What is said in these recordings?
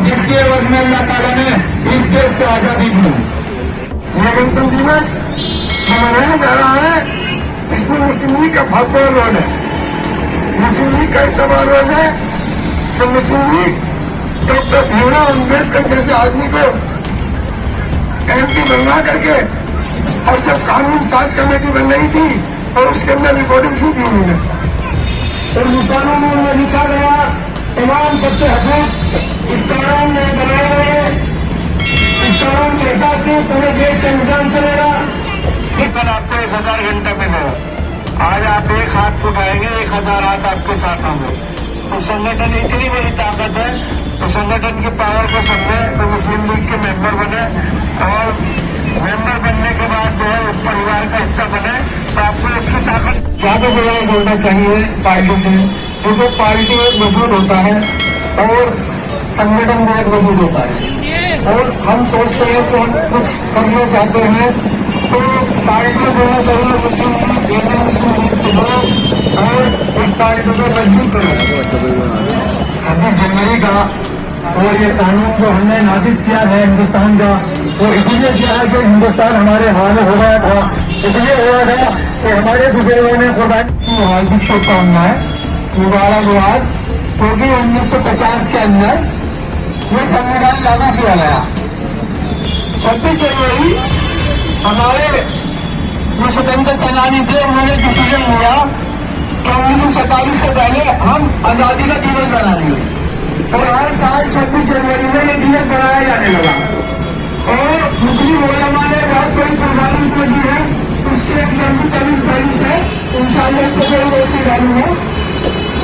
जिसकी एवज में अल्लाह ताला ने इस देश को आजादी दी। यह गणतंत्र दिवस जो मनाया जा रहा है इसमें मुस्लिम लीग का बहुत बड़ा रोल है। मुस्लिम लीग का इतना बड़ा रोल है कि मुस्लिम लीग डॉक्टर भीमराव अम्बेडकर जैसे आदमी को एमपी बनवा करके, और जब कानून साज कमेटी बन रही थी और उसके अंदर रिपोर्टिंग की थी उन्होंने, और मुसलमानों में उन्हें लिखा गया तमाम सबसे हकूक इस कानून में बनाए गए। इस कानून के हिसाब से पूरे देश का निजाम चलेगा। कल आपको 1000 घंटा मिलेगा, आज आप एक हाथ उठाएंगे 1000 हाथ आपके साथ होंगे। तो संगठन इतनी बड़ी ताकत है, तो संगठन की पावर को समझे, तो मुस्लिम लीग के मेंबर बने, और मेंबर बनने के बाद जो है उस परिवार का हिस्सा बने, तो आपको उसकी ताकत ज्यादा बड़ा होना चाहिए पार्टी से, क्योंकि पार्टी एक वजूद होता है और संगठन में एक वजूद होता है। और हम सोचते हैं कि हम कुछ करना चाहते हैं तो पार्टी देना चाहिए मुस्लिम लीग से और इस पार्टी को मजबूत करें। 26 जनवरी का और ये कानून जो हमने नाफिज किया है हिंदुस्तान का, वो इसीलिए किया है कि हिंदुस्तान हमारे हाथ हो गया था, इसलिए हुआ था कि हमारे बुजुर्गों ने कुर्बानी की। हार्दिक शुभकामनाएं, मुबारकबाद, क्योंकि 1950 के अंदर ये संविधान लागू किया गया। 26 जनवरी हमारे जो स्वतंत्र सेनानी थे उन्होंने डिसीजन लिया कि 1947 से पहले हम आजादी का दिवस मनाएंगे, और हर साल 26 जनवरी में ये दिवस मनाया जाने लगा। और मुस्लिम उलमा ने बहुत बड़ी कुर्बानी इसमें दी है, तो उसकी एक लंबी चली तारीख है, इंशाअल्लाह इसको कोई रोशनी डालूंगा।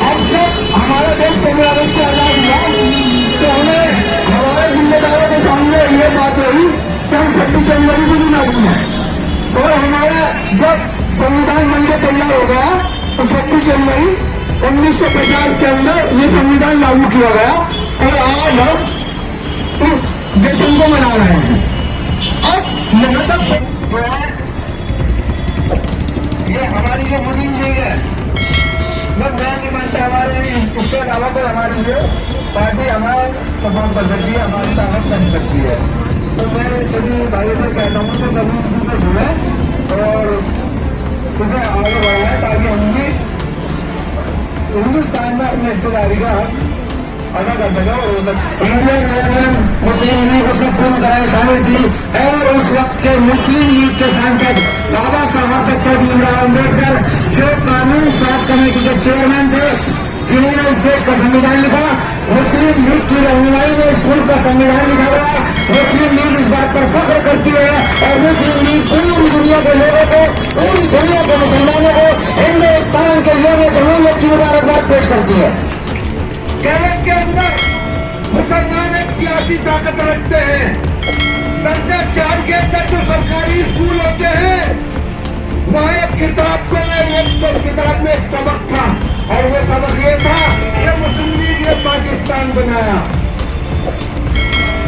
अब जब हमारा देश 15 अगस्त से आजाद हुआ तो हमें हमारे जिम्मेदारों के सामने ये बात रही कि हम 26 जनवरी को भी ना भूलें। और हमारा जब संविधान बनकर तैयार हो गया तो 26 जनवरी 1950 के अंदर ये संविधान लागू किया गया, और आज हम इस जश्न को मना रहे हैं। अब यहाँ तक जो है ये हमारी जो मुस्लिम लीग है, मैं नहीं मानता हमारे इसके अलावा तो हमारी ये पार्टी हमारा सपोर्ट कर सकती है, हमारी ताकत कर सकती है। तो मैं सभी भाइयों से कहता हूँ कि सभी उनसे जुड़े और उसे आगे बढ़ाए, ताकि हम भी हिंदुस्तान में अपनी हिस्सेदारी का हक अदा कर सका। इंडियन नेशनल मुस्लिम लीग उसमें पूर्ण तरह शामिल थी, और उस वक्त के मुस्लिम लीग के सांसद बाबा साहब डॉक्टर भीमराव अम्बेडकर जो कानून साज कमेटी के चेयरमैन थे, जिन्होंने इस देश का संविधान लिखा, मुस्लिम लीग की रहनुमाई में इस मुल्क का संविधान लिखा गया। मुस्लिम लीग इस बात पर फख्र करती है, और मुस्लिम लीग पूरी दुनिया के लोगों को, पूरी दुनिया के मुसलमानों को हिंदुस्तान के लोगों जमहूरियत की मुबारकबाद पेश करती है। केरल के अंदर मुसलमान एक सियासी ताकत रखते हैं। दर्जा 4 के अंदर जो सरकारी स्कूल होते हैं, वहाँ एक किताब को एक किताब में एक सबक था, और वो सबक ये था कि मुस्लिम लीग ने पाकिस्तान बनाया।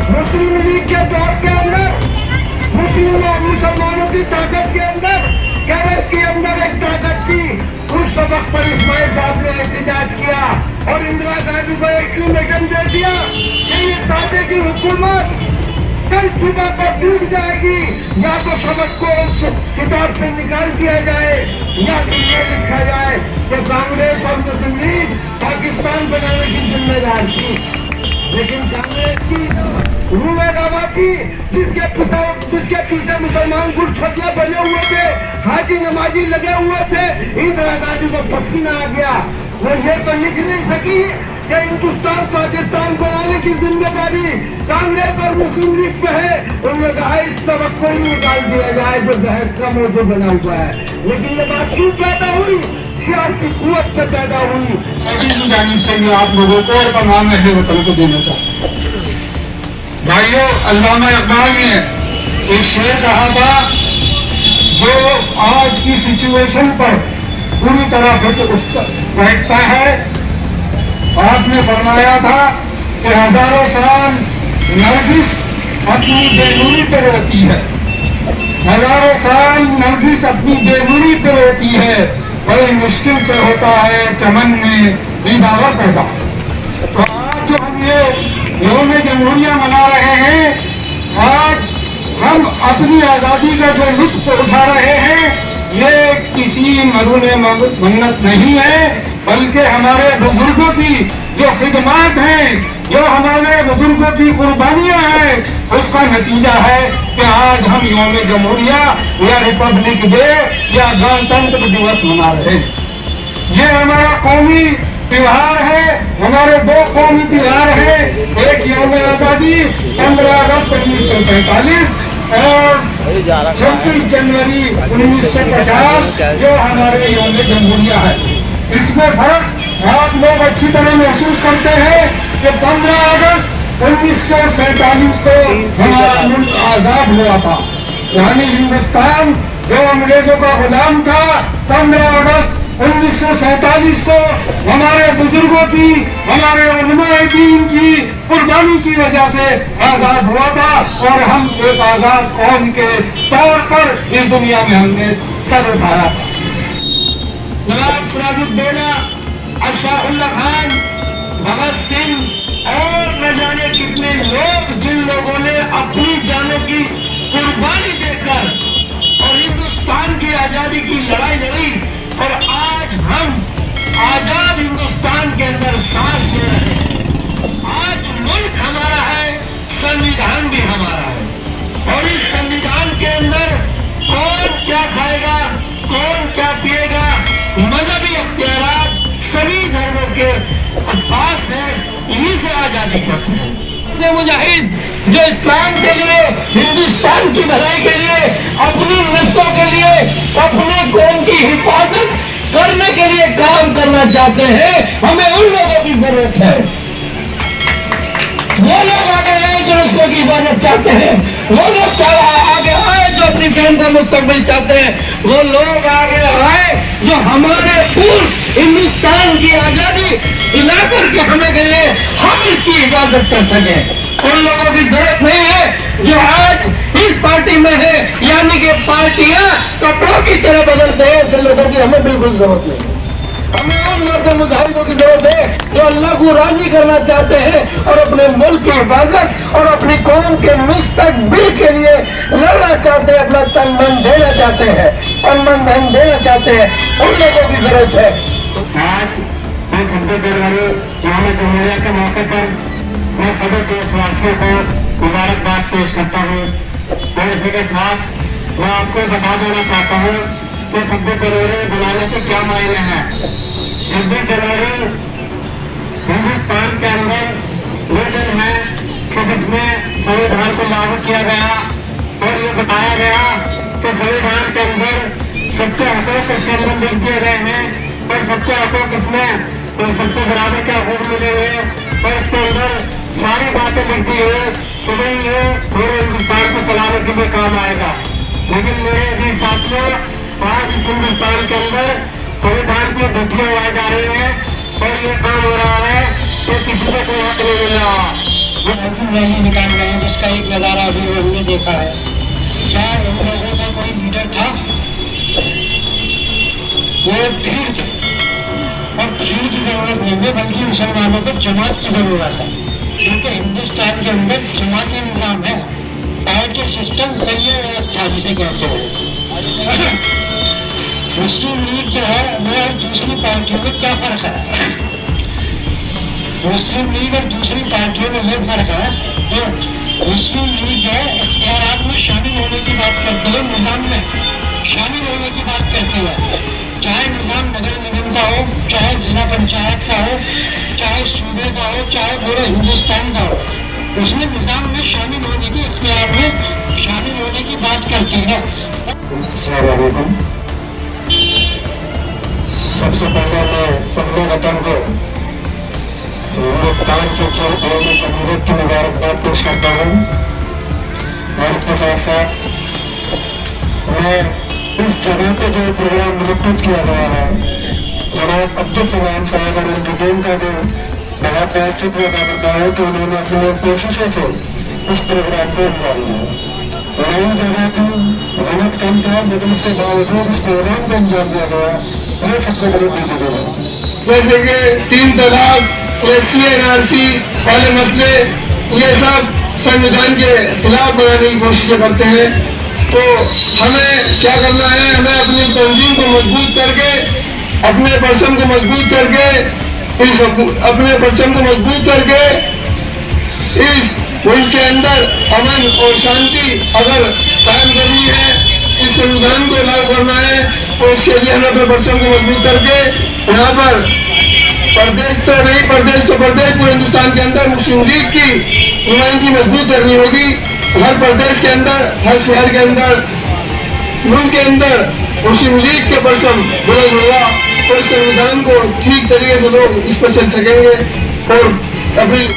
मुस्लिम लीग के दौर के अंदर मुसलमानों की ताकत के अंदर केरल के अंदर एक ताकत थी। उस सबक पर इस्माइल साहब ने एहतजाज किया और इंदिरा गांधी को एक अल्टीमेटम दे दिया कि ये सादे की हुकूमत कल सुबह पर टूट जाएगी, या तो सबक को किताब से निकाल दिया जाए, या तो ये लिखा जाए कि कांग्रेस और मुस्लिम लीग पाकिस्तान बनाने की जिम्मेदार थी। लेकिन कांग्रेस की रूए रवा थी, जिसके पीछे मुसलमान गुटखतिया बने हुए थे, हाजी नमाजी लगे हुए थे। इंदिरा गांधी को पसीना आ गया, वो ये तो लिख नहीं सकी कि हिंदुस्तान पाकिस्तान बनाने की जिम्मेदारी कांग्रेस और मुस्लिम लीग पे है। उन्होंने कहा इस सबक को ही निकाल दिया जाए जो बहस का मौजू बना हुआ है। लेकिन ये बात क्यों पैदा हुई? सियासी कुव्वत पे पैदा हुई। जानिब से मैं आप लोगों को और तमाम अहले वतन को देना चाहता हूँ। भाइयों, अल्लामा इकबाल ने एक शेर कहा था जो आज की सिचुएशन पर पूरी तरह फिट बैठता है। आपने फरमाया था कि हजारों साल नरगिस अपनी बेनूरी पे रोती है, हजारों साल नरगिस अपनी बेनूरी पे रोती है, बड़ी मुश्किल से होता है चमन में दीदार पैदा। तो आज जो हम ये यौम जमहूरिया मना रहे हैं, आज हम अपनी आज़ादी का जो लुत्फ उठा रहे हैं, ये किसी मरूने मन्नत नहीं है, बल्कि हमारे बुजुर्गों की जो खिदमत हैं, जो हमारे बुजुर्गों की कुर्बानियां हैं, उसका नतीजा है कि आज हम यौम जमहूरिया या रिपब्लिक डे या गणतंत्र दिवस मना रहे हैं। ये हमारा कौमी त्योहार है, हमारे दो कौमी त्योहार हैं, एक यौम आज़ादी 15 अगस्त 1947 और 26 जनवरी 1950 जो हमारे यौम जमहूरिया है। इसमें फर्क आप लोग अच्छी तरह महसूस करते हैं कि 15 अगस्त 1947 को हमारा मुल्क आजाद हुआ था, यानी हिंदुस्तान जो अंग्रेजों का गुलाम था, 15 अगस्त 1947 को हमारे बुजुर्गों की, हमारे उलमाए दीन की कुर्बानी की वजह से आजाद हुआ था और हम एक आजाद कौम के तौर पर इस दुनिया में हमने सर उठाया था। नवाब सिराजुद्दौला, अशफाकुल्लाह खान, भगत सिंह और न जाने कितने लोग, जिन लोगों ने अपनी जानों की कुर्बानी देकर और हिंदुस्तान की आजादी की लड़ाई लड़ी, और आज हम आजाद हिंदुस्तान के अंदर सांस ले रहे हैं। आज मुल्क हमारा है, संविधान भी हमारा है, और इस संविधान के अंदर कौन क्या खाएगा, कौन क्या पिएगा, मजहबी अख्तियारात सभी धर्मों के पास है, इन्हीं से आजादी करते हैं। मुजाहिद जो इस्लाम के लिए, हिंदुस्तान की भलाई के लिए, अपनी नस्लों के लिए, अपने कौम की हिफाजत करने के लिए काम करना चाहते हैं, हमें उन लोगों की जरूरत है। वो लोग आगे आए जो नस्लों की हिफाजत चाहते हैं, वो लोग आगे आए जो अपनी कौम का मुस्तकबिल चाहते हैं, वो लोग आगे आए जो हमारे पूर्व हिंदुस्तान की आजादी दिला करके हमें के लिए हम इसकी हिफाजत कर सके। उन लोगों की जरूरत नहीं है जो आज इस पार्टी में है, यानी कि पार्टियां कपड़ों की तरह बदलते हैं, ऐसे लोगों की हमें बिल्कुल जरूरत नहीं है। हमें उन लोगों मुजाहिदों की जरूरत है जो अल्लाह को राजी करना चाहते हैं और अपने मुल्क की हिफाजत और अपनी कौम के मुस्तकबिल के लिए लड़ना चाहते हैं, अपना तन मन देना चाहते हैं, तन मन धन देना चाहते हैं, उन लोगों की जरूरत है। आज 26 जनवरी यौम जमहूरिया के मौके पर मैं सभी देशवासियों को मुबारकबाद पेश करता हूँ। और इसी के साथ मैं आपको बता देना चाहता हूँ कि 26 जनवरी बनाने के क्या मायने हैं। 26 जनवरी हिंदुस्तान के अंदर वो दिन है कि जिसमें संविधान को लागू किया गया और ये बताया गया कि संविधान के अंदर सबके हकूक इसके अंदर लिख दिए गए हैं और सबके हकूक इसमें सबके बराबर के हकूक मिले हुए और इसके अंदर सारी बातें लिख दी है तो भाई ये पूरे हिंदुस्तान को चलाने के लिए काम आएगा। लेकिन मेरे भी साथियों, आज इस हिंदुस्तान के अंदर संविधान की धज्जियां उड़ाई जा रही है और ये काम हो रहा है तो किसी को कोई हक नहीं मिल रहा। रैली निकाल रहे हैं जिसका एक नज़ारा अभी हमने देखा है। क्या उन लोगों का कोई लीडर था? वो भीड़ थी और भीड़ की जरूरत नहीं है, बल्कि मुसलमानों को जमात की जरूरत है, क्योंकि हिंदुस्तान के अंदर जमाती निज़ाम है, पार्टी सिस्टम संघीय व्यवस्था जिसे कहते हैं। मुस्लिम लीग जो है वो और दूसरी पार्टियों में क्या फर्क है? मुस्लिम लीग और दूसरी पार्टियों में ये फर्क है कि मुस्लिम लीग जो है इख्तियारात में शामिल होने की बात करती है, निज़ाम में शामिल होने की बात करती है, चाहे निज़ाम नगर निगम का हो, चाहे जिला पंचायत का हो, चाहे सूबे का हो, चाहे पूरे हिंदुस्तान का हो, उसमें निज़ाम में शामिल होने की, इख्तियार में शामिल होने की बात करती है। सबसे पहले मैं अपने वतन को हिंदुस्तान के जमहूरियत की मुबारकबाद पेश करता हूँ और इसके साथ साथ मैं इस जगह पे जो प्रोग्राम मुनक्किद किया गया है, जनाब अब्दुल सलाम साहब और उनकी टीम का जो बहुत बहुत शुक्रिया अदा करता है कि उन्होंने अपनी कोशिशों से इस प्रोग्राम को निकाला है। नई जगह की मेहनत कम था, लेकिन उसके बावजूद इस प्रोग्राम को अंजाम दिया गया, ये सबसे बड़ी बात है। जैसे कि 3 तलाक ये CNRC वाले मसले, ये सब संविधान के खिलाफ बनाने की कोशिश करते हैं। तो हमें क्या करना है, हमें अपनी तंजीम को मजबूत करके, अपने परचम को मजबूत करके, अपने परचम को मजबूत करके इस मुल्क के अंदर अमन और शांति अगर कायम करनी है, इस संविधान को लागू करना है, तो इसके लिए हमें अपने परचम को मजबूत करके यहाँ पर प्रदेश तो नहीं, प्रदेश तो प्रदेश, पूरे हिंदुस्तान के अंदर मुस्लिम लीग की नुमाइंदगी मजबूत करनी होगी। हर प्रदेश के अंदर, हर शहर के अंदर, मुल्क के अंदर मुस्लिम लीग के परचम बुलंद होगा, और संविधान को ठीक तरीके से लोग इस पर चल सकेंगे और अपनी